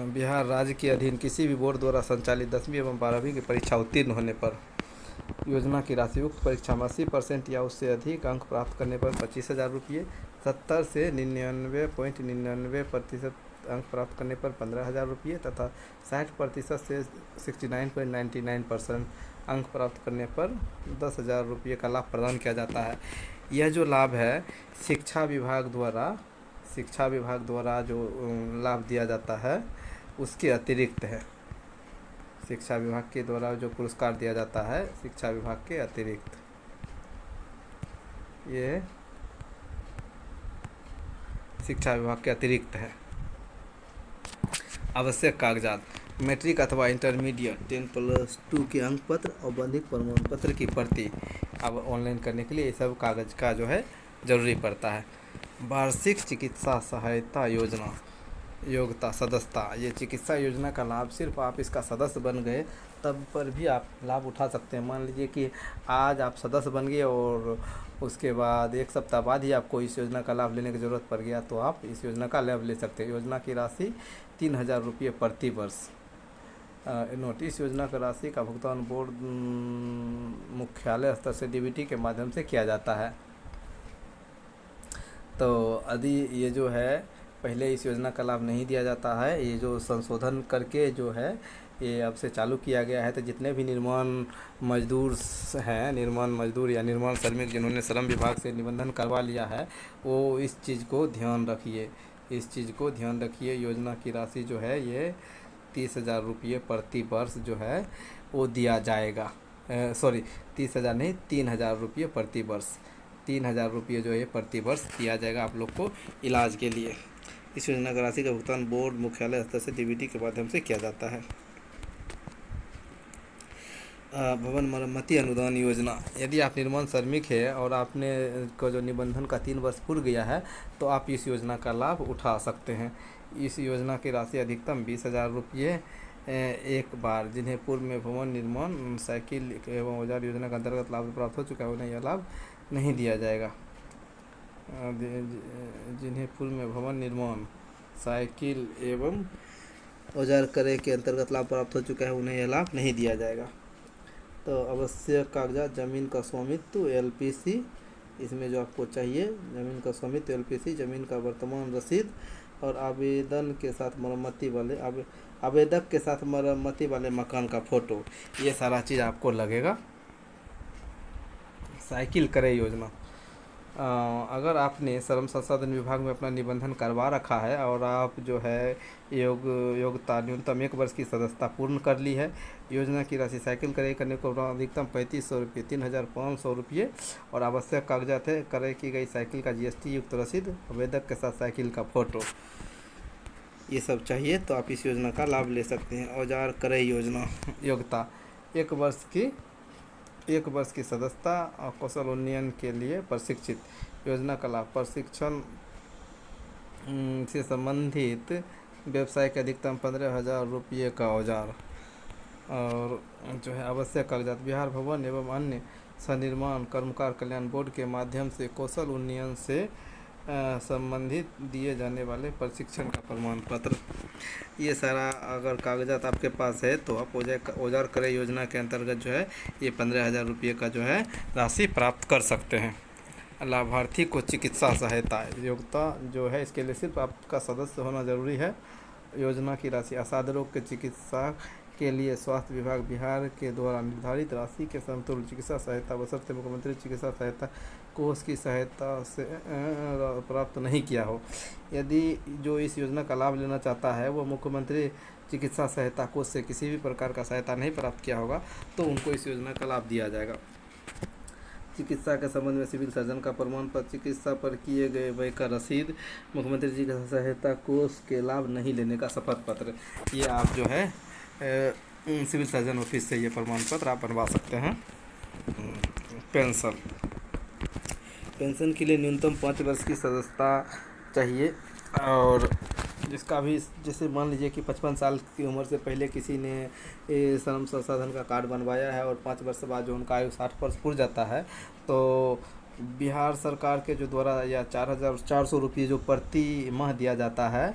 बिहार राज्य के अधीन किसी भी बोर्ड द्वारा संचालित 10वीं एवं 12वीं की परीक्षा उत्तीर्ण होने पर। योजना की राशि: उक्त परीक्षा में 80% या उससे अधिक अंक प्राप्त करने पर 25,000 रुपये, 70 से 99.99% अंक प्राप्त करने पर 15,000 रुपये तथा 60% से 69.99% अंक प्राप्त करने पर 10,000 रुपये का लाभ प्रदान किया जाता है। यह जो लाभ है शिक्षा विभाग द्वारा जो लाभ दिया जाता है उसके अतिरिक्त है। शिक्षा विभाग के द्वारा जो पुरस्कार दिया जाता है शिक्षा विभाग के अतिरिक्त, ये शिक्षा विभाग के अतिरिक्त है। आवश्यक कागजात: मैट्रिक अथवा इंटरमीडिएट 10+2 के अंक पत्र और बौद्धिक प्रमाण पत्र की प्रति। अब ऑनलाइन करने के लिए ये सब कागज का जो है ज़रूरी पड़ता है। वार्षिक चिकित्सा सहायता योजना। योग्यता: सदस्यता। ये चिकित्सा योजना का लाभ सिर्फ आप इसका सदस्य बन गए तब पर भी आप लाभ उठा सकते हैं। मान लीजिए कि आज आप सदस्य बन गए और उसके बाद 1 सप्ताह बाद ही आपको इस योजना का लाभ लेने की ज़रूरत पड़ गया तो आप इस योजना का लाभ ले सकते हैं। योजना की राशि 3,000 रुपये प्रति वर्ष। नोट: इस योजना की राशि का भुगतान बोर्ड मुख्यालय स्तर से DBT के माध्यम से किया जाता है। तो यदि ये जो है पहले इस योजना का लाभ नहीं दिया जाता है, ये जो संशोधन करके जो है ये अब से चालू किया गया है, तो जितने भी निर्माण मजदूर हैं, निर्माण मजदूर या निर्माण श्रमिक जिन्होंने श्रम विभाग से निबंधन करवा लिया है वो इस चीज़ को ध्यान रखिए। योजना की राशि जो है ये 30,000 रुपये प्रति वर्ष जो है वो दिया जाएगा। 30,000 नहीं, 3,000 रुपये प्रति वर्ष। 3,000 रुपये जो है प्रति वर्ष दिया जाएगा आप लोग को इलाज के लिए। इस योजना की राशि का भुगतान बोर्ड मुख्यालय स्तर से DBT के माध्यम से किया जाता है। भवन मरम्मति अनुदान योजना: यदि आप निर्माण श्रमिक है और आपने को जो निबंधन का 3 वर्ष पूर्ण गया है तो आप इस योजना का लाभ उठा सकते हैं। इस योजना की राशि अधिकतम 20,000 रुपये एक बार। जिन्हें पूर्व में भवन निर्माण साइकिल एवं औजार योजना के अंतर्गत लाभ प्राप्त हो चुका है उन्हें यह लाभ नहीं दिया जाएगा। जिन्हें पूर्व में भवन निर्माण साइकिल एवं औजार क्रय के अंतर्गत लाभ प्राप्त हो चुका है उन्हें यह लाभ नहीं दिया जाएगा। तो आवश्यक कागजात: जमीन का स्वामित्व LPC, इसमें जो आपको चाहिए ज़मीन का स्वामित्व LPC, ज़मीन का वर्तमान रसीद और आवेदक के साथ मरम्मति वाले मकान का फ़ोटो, ये सारा चीज़ आपको लगेगा। साइकिल क्रय योजना: अगर आपने श्रम संसाधन विभाग में अपना निबंधन करवा रखा है और आप जो है योग्यता न्यूनतम 1 वर्ष की सदस्यता पूर्ण कर ली है, योजना की राशि साइकिल क्रय करने को अधिकतम 3,500 रुपये, 3,500 रुपये और आवश्यक कागजात है क्रय की गई साइकिल का GST युक्त रसीद, आवेदक के साथ साइकिल का फ़ोटो, ये सब चाहिए तो आप इस योजना का लाभ ले सकते हैं। औजार क्रय योजना। योग्यता: 1 वर्ष की सदस्यता और कौशल उन्नयन के लिए प्रशिक्षित। योजना का लाभ: प्रशिक्षण से संबंधित व्यवसाय के अधिकतम 15,000 रुपये का औजार। और जो है आवश्यक कागजात: बिहार भवन एवं अन्य सनिर्माण कर्मकार कल्याण बोर्ड के माध्यम से कौशल उन्नयन से संबंधित दिए जाने वाले प्रशिक्षण का प्रमाण पत्र। ये सारा अगर कागजात आपके पास है तो आप औजार क्रय योजना के अंतर्गत जो है ये 15,000 रुपये का जो है राशि प्राप्त कर सकते हैं। लाभार्थी को चिकित्सा सहायता। योग्यता जो है इसके लिए सिर्फ आपका सदस्य होना ज़रूरी है। योजना की राशि: असाध्य रोग के चिकित्सा के लिए स्वास्थ्य विभाग बिहार के द्वारा निर्धारित राशि के समतुल्य चिकित्सा सहायता बशर्ते मुख्यमंत्री चिकित्सा सहायता कोष की सहायता से प्राप्त नहीं किया हो। यदि जो इस योजना का लाभ लेना चाहता है वो मुख्यमंत्री चिकित्सा सहायता कोष से किसी भी प्रकार का सहायता नहीं प्राप्त किया होगा तो उनको इस योजना का लाभ दिया जाएगा। चिकित्सा के संबंध में सिविल सर्जन का प्रमाण पत्र, चिकित्सा पर किए गए व्यय का रसीद, मुख्यमंत्री चिकित्सा सहायता कोष के लाभ नहीं लेने का शपथ पत्र, ये आप जो है सिविल सर्जन ऑफिस से ये प्रमाण पत्र आप बनवा सकते हैं। पेंशन के लिए न्यूनतम 5 वर्ष की सदस्यता चाहिए और जिसका भी जैसे मान लीजिए कि 55 साल की उम्र से पहले किसी ने श्रम संसाधन का कार्ड बनवाया है और 5 वर्ष बाद जो उनका आयु 60 वर्ष पूर जाता है तो बिहार सरकार के जो द्वारा या 4,400 रुपये जो प्रति माह दिया जाता है,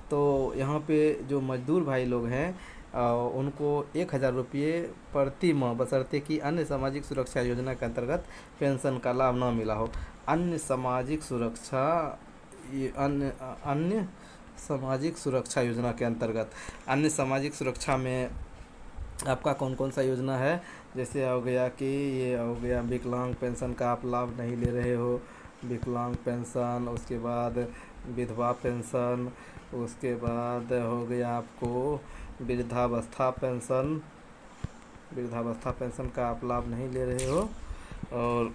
तो यहाँ पे जो मजदूर भाई लोग हैं उनको 1,000 रुपये प्रति माह बशर्ते कि अन्य सामाजिक सुरक्षा योजना के अंतर्गत पेंशन का लाभ न मिला हो। अन्य सामाजिक सुरक्षा योजना के अंतर्गत, अन्य सामाजिक सुरक्षा में आपका कौन कौन सा योजना है, जैसे हो गया कि ये हो गया विकलांग पेंशन का आप लाभ नहीं ले रहे हो, विकलांग पेंशन, उसके बाद विधवा पेंशन, उसके बाद हो गया आपको वृद्धावस्था पेंशन का आप लाभ नहीं ले रहे हो। और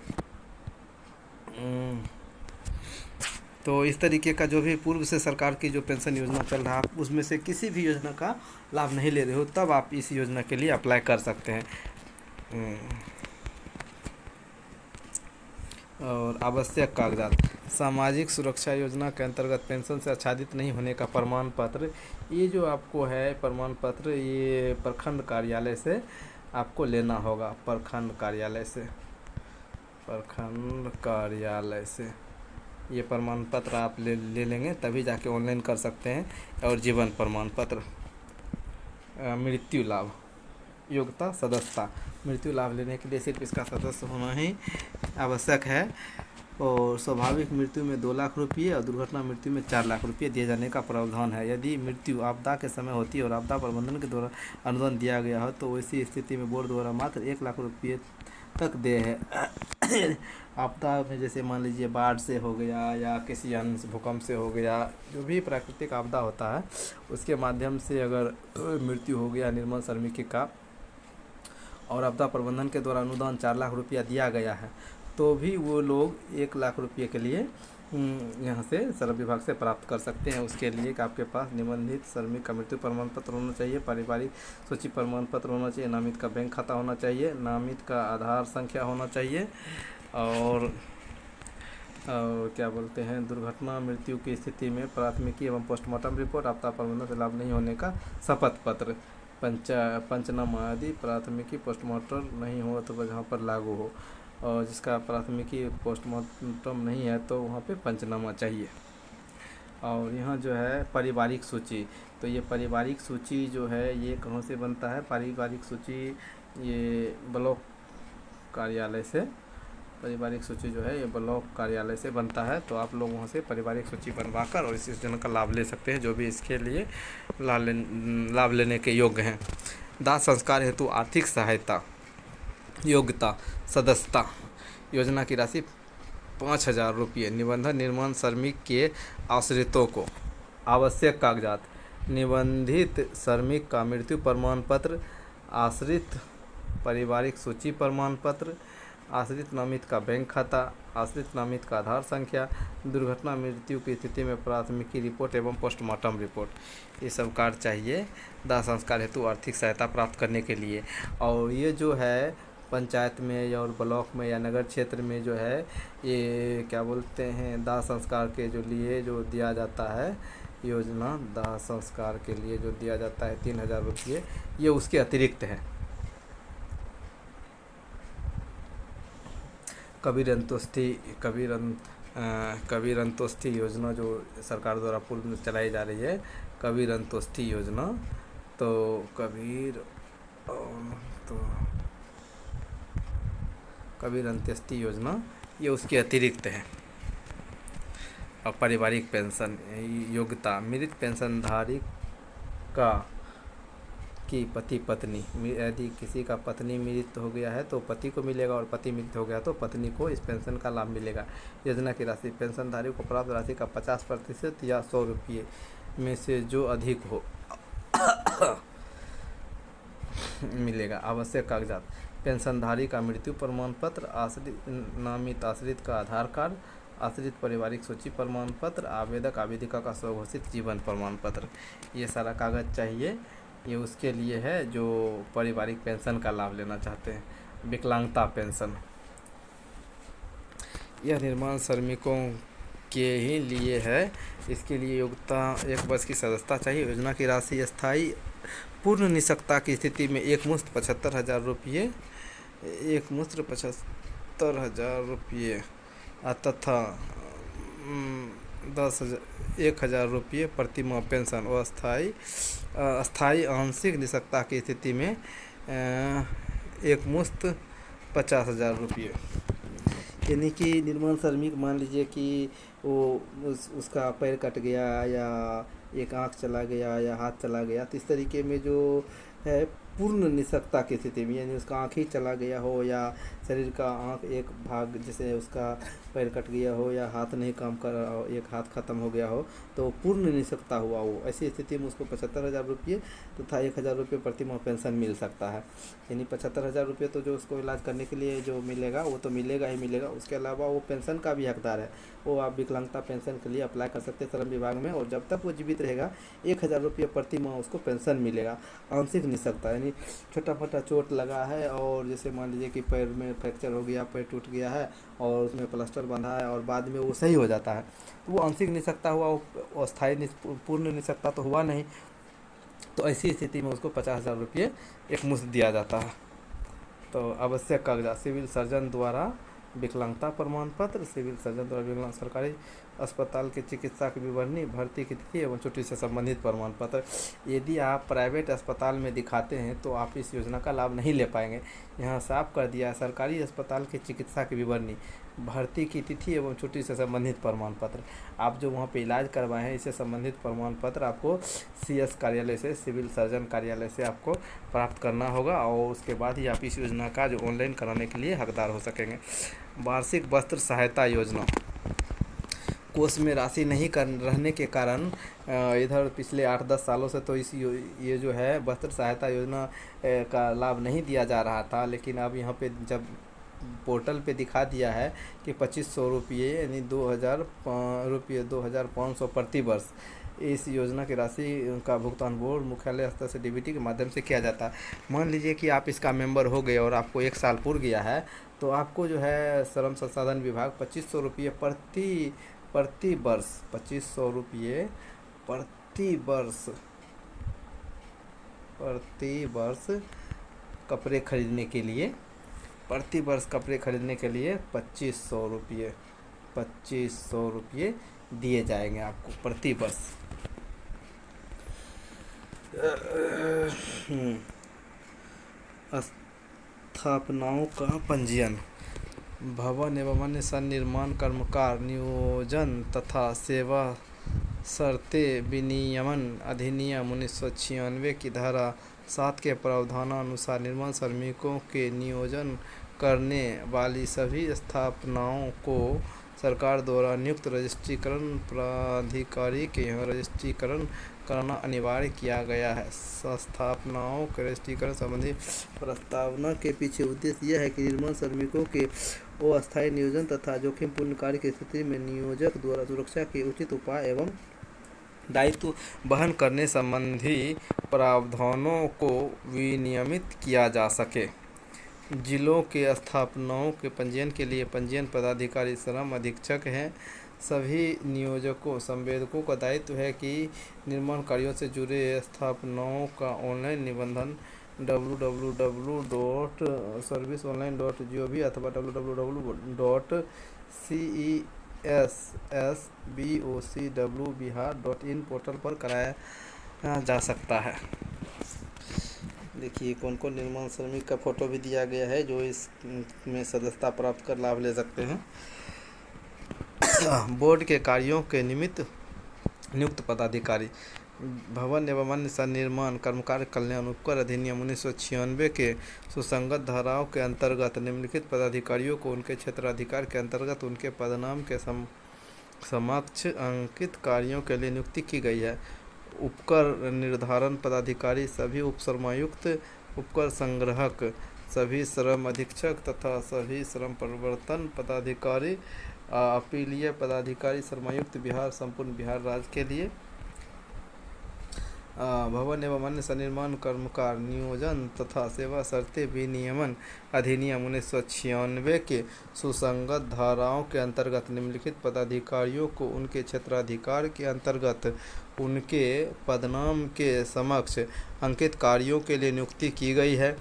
तो इस तरीके का जो भी पूर्व से सरकार की जो पेंशन योजना चल रहा है आप उसमें से किसी भी योजना का लाभ नहीं ले रहे हो तब आप इस योजना के लिए अप्लाई कर सकते हैं। और आवश्यक कागजात, सामाजिक सुरक्षा योजना के अंतर्गत पेंशन से आच्छादित नहीं होने का प्रमाण पत्र, ये जो आपको है प्रमाण पत्र ये प्रखंड कार्यालय से आपको लेना होगा। प्रखंड कार्यालय से ये प्रमाण पत्र आप ले लेंगे तभी जाके ऑनलाइन कर सकते हैं। और जीवन प्रमाण पत्र, मृत्यु लाभ, योग्यता, सदस्यता, मृत्यु लाभ लेने के लिए सिर्फ इसका सदस्य होना ही आवश्यक है। और स्वाभाविक मृत्यु में 2 लाख रुपये और दुर्घटना मृत्यु में 4 लाख रुपये दिए जाने का प्रावधान है। यदि मृत्यु आपदा के समय होती है और आपदा प्रबंधन के द्वारा अनुदान दिया गया हो तो ऐसी स्थिति में बोर्ड द्वारा मात्र 1 लाख रुपये तक दे है। आपदा में जैसे मान लीजिए बाढ़ से हो गया या किसी अन्य भूकंप से हो गया, जो भी प्राकृतिक आपदा होता है उसके माध्यम से अगर मृत्यु हो गया निर्मल श्रमिक का और आपदा प्रबंधन के द्वारा अनुदान 4 लाख रुपया दिया गया है तो भी वो लोग 1 लाख रुपये के लिए यहाँ से श्रम विभाग से प्राप्त कर सकते हैं। उसके लिए कि आपके पास निबंधित श्रमिक का मृत्यु प्रमाण पत्र होना चाहिए, पारिवारिक सूची प्रमाण पत्र होना चाहिए, नामित का बैंक खाता होना चाहिए, नामित का आधार संख्या होना चाहिए और क्या बोलते हैं दुर्घटना मृत्यु की स्थिति में प्राथमिकी एवं पोस्टमार्टम रिपोर्ट, आपदा प्रबंधन से लाभ नहीं होने का शपथ पत्र, पंचनामा आदि प्राथमिकी पोस्टमार्टम नहीं हो तो जहाँ पर लागू हो, और जिसका प्राथमिकी पोस्टमार्टम नहीं है तो वहाँ पे पंचनामा चाहिए। और यहाँ जो है पारिवारिक सूची, तो ये पारिवारिक सूची जो है ये कहाँ से बनता है, पारिवारिक सूची ये ब्लॉक कार्यालय से, पारिवारिक सूची जो है ये ब्लॉक कार्यालय से बनता है। तो आप लोग वहाँ से पारिवारिक सूची बनवाकर और इस योजना का लाभ ले सकते हैं जो भी इसके लिए लाभ लेने के योग्य हैं। दाह संस्कार हेतु आर्थिक सहायता, योग्यता, सदस्यता, योजना की राशि 5,000 रुपये, निबंधन निर्माण श्रमिक के आश्रितों को। आवश्यक कागजात, निबंधित श्रमिक का मृत्यु प्रमाण पत्र, आश्रित पारिवारिक सूची प्रमाण पत्र, आश्रित नामित का बैंक खाता, आश्रित नामित का आधार संख्या, दुर्घटना मृत्यु की स्थिति में प्राथमिकी रिपोर्ट एवं पोस्टमार्टम रिपोर्ट, ये सब कार्ड चाहिए दाह संस्कार हेतु आर्थिक सहायता प्राप्त करने के लिए। और ये जो है पंचायत में और ब्लॉक में या नगर क्षेत्र में जो है ये क्या बोलते हैं दाह संस्कार के जो लिए जो दिया जाता है योजना, दाह संस्कार के लिए जो दिया जाता है 3,000 रुपये, ये उसके अतिरिक्त है। कबीर अंतोष्ठी योजना जो सरकार द्वारा पूर्व में चलाई जा रही है, कबीर अंतोष्ठी योजना, तो कबीर अंत्येष्टि योजना ये उसके अतिरिक्त है। और पारिवारिक पेंशन, योग्यता, मृत पेंशनधारी का कि पति पत्नी, यदि किसी का पत्नी मृत हो गया है तो पति को मिलेगा और पति मृत हो गया तो पत्नी को इस पेंशन का लाभ मिलेगा। योजना की राशि, पेंशनधारी को प्राप्त राशि का 50% या 100 रुपये में से जो अधिक हो मिलेगा। आवश्यक कागजात, पेंशनधारी का मृत्यु प्रमाण पत्र, नामित आश्रित का आधार कार्ड, आश्रित पारिवारिक सूची प्रमाण पत्र, आवेदक आवेदिका का स्वघोषित जीवन प्रमाण पत्र, ये सारा कागज़ चाहिए। ये उसके लिए है जो पारिवारिक पेंशन का लाभ लेना चाहते हैं। विकलांगता पेंशन, यह निर्माण श्रमिकों के ही लिए है। इसके लिए योग्यता 1 वर्ष की सदस्यता चाहिए। योजना की राशि स्थायी पूर्ण निःशक्तता की स्थिति में एकमुश्त 75,000 रुपये, एकमुश्त 75,000 रुपये तथा 1,000 रुपये प्रति माह पेंशन। और अस्थायी आंशिक निःशक्तता की स्थिति में एकमुश्त 50,000 रुपये। यानी कि निर्माण श्रमिक, मान लीजिए कि वो उसका पैर कट गया या एक आँख चला गया या हाथ चला गया, तो इस तरीके में जो है पूर्ण निःशक्तता की स्थिति में, यानी उसका आँख ही चला गया हो या शरीर का आँख एक भाग, जैसे उसका पैर कट गया हो या हाथ नहीं काम कर रहा हो, एक हाथ ख़त्म हो गया हो, तो पूर्ण निःशक्तता हुआ हो, ऐसी स्थिति में उसको 75,000 रुपये तथा 1,000 रुपये प्रति माह पेंशन मिल सकता है। यानी 75,000 रुपये तो जो उसको इलाज करने के लिए जो मिलेगा वो तो मिलेगा ही मिलेगा। उसके अलावा वो पेंशन का भी हकदार है। वो आप विकलांगता पेंशन के लिए अप्लाई कर सकते हैं श्रम विभाग में, और जब तक वो जीवित रहेगा 1,000 रुपये प्रति माह उसको पेंशन मिलेगा। आंशिक निःशक्तता यानी छोटा मोटा चोट लगा है और जैसे मान लीजिए कि पैर में फ्रैक्चर हो गया, पैर टूट गया है और उसमें प्लास्टर बंधा है और बाद में वो सही हो जाता है, तो वो आंशिक निःशक्तता हुआ, वो अस्थायी पूर्ण निःशक्तता तो हुआ नहीं। तो ऐसी स्थिति में उसको 50,000 रुपये एकमुश्त दिया जाता है। तो आवश्यक कागजात, सिविल सर्जन द्वारा विकलांगता प्रमाण पत्र, सिविल सर्जन द्वारा विकलांग सरकारी अस्पताल के चिकित्सा की विवरणी, भर्ती की तिथि एवं छुट्टी से संबंधित प्रमाण पत्र। यदि आप प्राइवेट अस्पताल में दिखाते हैं तो आप इस योजना का लाभ नहीं ले पाएंगे। यहाँ साफ कर दिया है, सरकारी अस्पताल के चिकित्सा की विवरणी, भर्ती की तिथि एवं छुट्टी से संबंधित प्रमाण पत्र। आप जो वहाँ पे इलाज करवाए हैं इससे संबंधित प्रमाण पत्र आपको CS कार्यालय से, सिविल सर्जन कार्यालय से आपको प्राप्त करना होगा, और उसके बाद ही आप इस योजना का जो ऑनलाइन कराने के लिए हकदार हो सकेंगे। वार्षिक वस्त्र सहायता योजना, कोष में राशि नहीं कर रहने के कारण इधर पिछले 8-10 सालों से तो ये जो है वस्त्र सहायता योजना का लाभ नहीं दिया जा रहा था। लेकिन अब यहाँ पे जब पोर्टल पे दिखा दिया है कि 2,500 रुपये यानी 2,500 प्रति वर्ष इस योजना की राशि का भुगतान बोर्ड मुख्यालय स्तर से DBT के माध्यम से किया जाता है। मान लीजिए कि आप इसका मेंबर हो गए और आपको 1 साल पूर गया है, तो आपको जो है श्रम संसाधन विभाग 2,500 रुपये प्रति वर्ष, 2,500 रुपये प्रति वर्ष कपड़े खरीदने के लिए, प्रति वर्ष कपड़े खरीदने के लिए 2,500 रुपये दिए जाएंगे आपको प्रति वर्ष। स्थापनाओं का पंजीयन, भवन एवं अन्य सन्निर्माण कर्मकार नियोजन तथा सेवा शर्तें विनियमन अधिनियम 1996 की धारा 7 के प्रावधानानुसार निर्माण श्रमिकों के नियोजन करने वाली सभी स्थापनाओं को सरकार द्वारा नियुक्त रजिस्ट्रीकरण प्राधिकारी के यहाँ रजिस्ट्रीकरण करना अनिवार्य किया गया है। स्थापनाओं के रजिस्ट्रीकरण संबंधी प्रस्तावना के पीछे उद्देश्य यह है कि निर्माण श्रमिकों के अस्थायी नियोजन तथा जोखिमपूर्ण कार्य की स्थिति में नियोजक द्वारा सुरक्षा के उचित उपाय एवं दायित्व वहन करने संबंधी प्रावधानों को विनियमित किया जा सके। जिलों के स्थापनाओं के पंजीयन के लिए पंजीयन पदाधिकारी श्रम अधीक्षक हैं। सभी नियोजकों संवेदकों का दायित्व है कि निर्माण कार्यों से जुड़े स्थापनाओं का ऑनलाइन निबंधन www.serviceonline.gov अथवा www.cessbocwbihar.in पोर्टल पर कराया जा सकता है। देखिए कौन कौन निर्माण श्रमिक का फोटो भी दिया गया है जो इसमें सदस्यता प्राप्त कर लाभ ले सकते हैं। बोर्ड के कार्यों के निमित्त नियुक्त पदाधिकारी, भवन एवं अन्य सन्निर्माण कर्मकार कल्याण उपकर अधिनियम 1996 के सुसंगत धाराओं के अंतर्गत निम्नलिखित पदाधिकारियों को उनके क्षेत्राधिकार के अंतर्गत उनके पदनाम के समक्ष अंकित कार्यों के लिए नियुक्ति की गई है। उपकर निर्धारण पदाधिकारी सभी उपश्रमायुक्त, उपकर संग्रहक सभी श्रम अधीक्षक तथा सभी श्रम प्रवर्तन पदाधिकारी, अपीलीय पदाधिकारी श्रमायुक्त बिहार संपूर्ण बिहार राज्य के लिए। भवन एवं अन्य सन्निर्माण कर्मकार नियोजन तथा सेवा शर्तें विनियमन अधिनियम 1996 के सुसंगत धाराओं के अंतर्गत निम्नलिखित पदाधिकारियों को उनके क्षेत्राधिकार के अंतर्गत उनके पदनाम के समक्ष अंकित कार्यों के लिए नियुक्ति की गई है।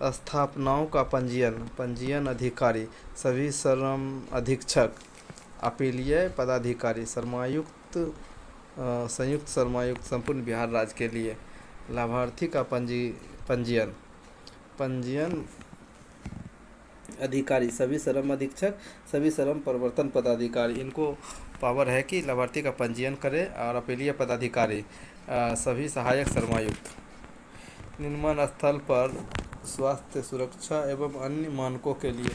स्थापनाओं का पंजीयन अधिकारी सभी श्रम अधीक्षक, अपीलीय पदाधिकारी श्रमायुक्त संयुक्त श्रमायुक्त संपूर्ण बिहार राज्य के लिए। लाभार्थी का पंजीयन अधिकारी सभी श्रम अधीक्षक, सभी श्रम प्रवर्तन पदाधिकारी, इनको पावर है कि लाभार्थी का पंजीयन करें। और अपीलीय पदाधिकारी सभी सहायक श्रमायुक्त। निर्माण स्थल पर स्वास्थ्य सुरक्षा एवं अन्य मानकों के लिए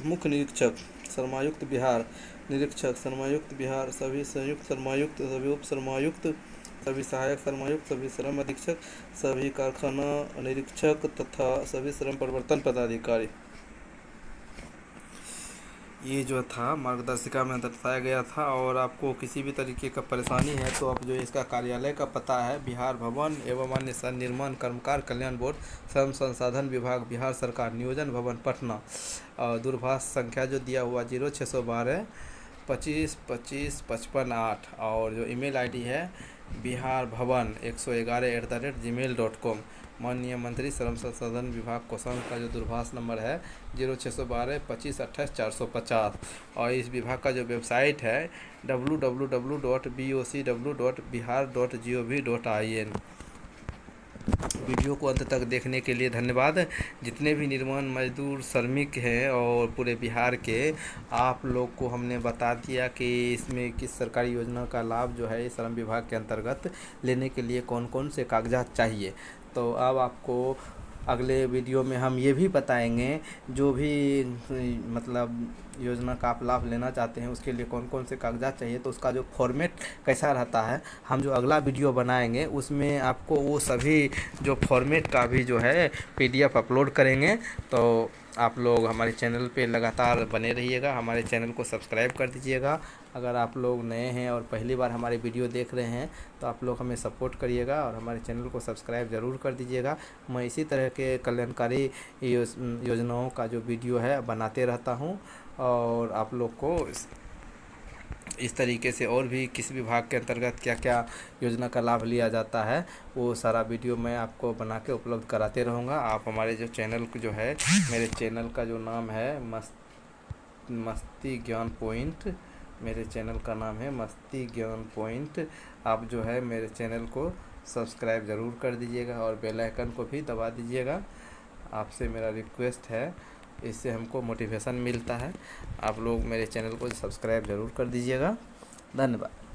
मुख्य निरीक्षक श्रमायुक्त बिहार, निरीक्षक श्रमायुक्त बिहार, सभी संयुक्त श्रमायुक्त, सभी उप श्रमायुक्त, सभी सहायक श्रमायुक्त, सभी श्रम अधीक्षक, सभी कारखाना निरीक्षक तथा सभी श्रम प्रवर्तन पदाधिकारी। ये जो था मार्गदर्शिका में दर्शाया गया था। और आपको किसी भी तरीके का परेशानी है तो आप जो इसका कार्यालय का पता है बिहार भवन एवं अन्य सन्निर्माण कर्मकार कल्याण बोर्ड, श्रम संसाधन विभाग, बिहार सरकार, नियोजन भवन, पटना। और दूरभाष संख्या जो दिया हुआ 0612 25 25 55 8। और जो ईमेल आईडी है बिहार भवन 111@gmail.com। माननीय मंत्री श्रम संसाधन विभाग कोषांग का जो दूरभाष नंबर है 0612 25 28 450। और इस विभाग का जो वेबसाइट है www.bocw.bihar.gov.in। वीडियो को अंत तक देखने के लिए धन्यवाद। जितने भी निर्माण मजदूर श्रमिक हैं और पूरे बिहार के, आप लोग को हमने बता दिया कि इसमें किस सरकारी योजना का लाभ जो है श्रम विभाग के अंतर्गत लेने के लिए कौन कौन से कागजात चाहिए। तो अब आपको अगले वीडियो में हम ये भी बताएंगे जो भी मतलब योजना का आप लाभ लेना चाहते हैं उसके लिए कौन कौन से कागजात चाहिए, तो उसका जो फॉर्मेट कैसा रहता है हम जो अगला वीडियो बनाएंगे उसमें आपको वो सभी जो फॉर्मेट का भी जो है PDF अपलोड करेंगे। तो आप लोग हमारे चैनल पे लगातार बने रहिएगा, हमारे चैनल को सब्सक्राइब कर दीजिएगा। अगर आप लोग नए हैं और पहली बार हमारे वीडियो देख रहे हैं तो आप लोग हमें सपोर्ट करिएगा और हमारे चैनल को सब्सक्राइब ज़रूर कर दीजिएगा। मैं इसी तरह के कल्याणकारी योजनाओं का जो वीडियो है बनाते रहता हूं। और आप लोग को इस तरीके से और भी किस विभाग के अंतर्गत क्या क्या योजना का लाभ लिया जाता है वो सारा वीडियो मैं आपको बना के उपलब्ध कराते रहूँगा। आप हमारे जो चैनल जो है, मेरे चैनल का जो नाम है मस्ती ज्ञान पॉइंट, मेरे चैनल का नाम है मस्ती ज्ञान पॉइंट। आप जो है मेरे चैनल को सब्सक्राइब ज़रूर कर दीजिएगा और बेल आइकन को भी दबा दीजिएगा। आपसे मेरा रिक्वेस्ट है, इससे हमको मोटिवेशन मिलता है। आप लोग मेरे चैनल को सब्सक्राइब ज़रूर कर दीजिएगा। धन्यवाद।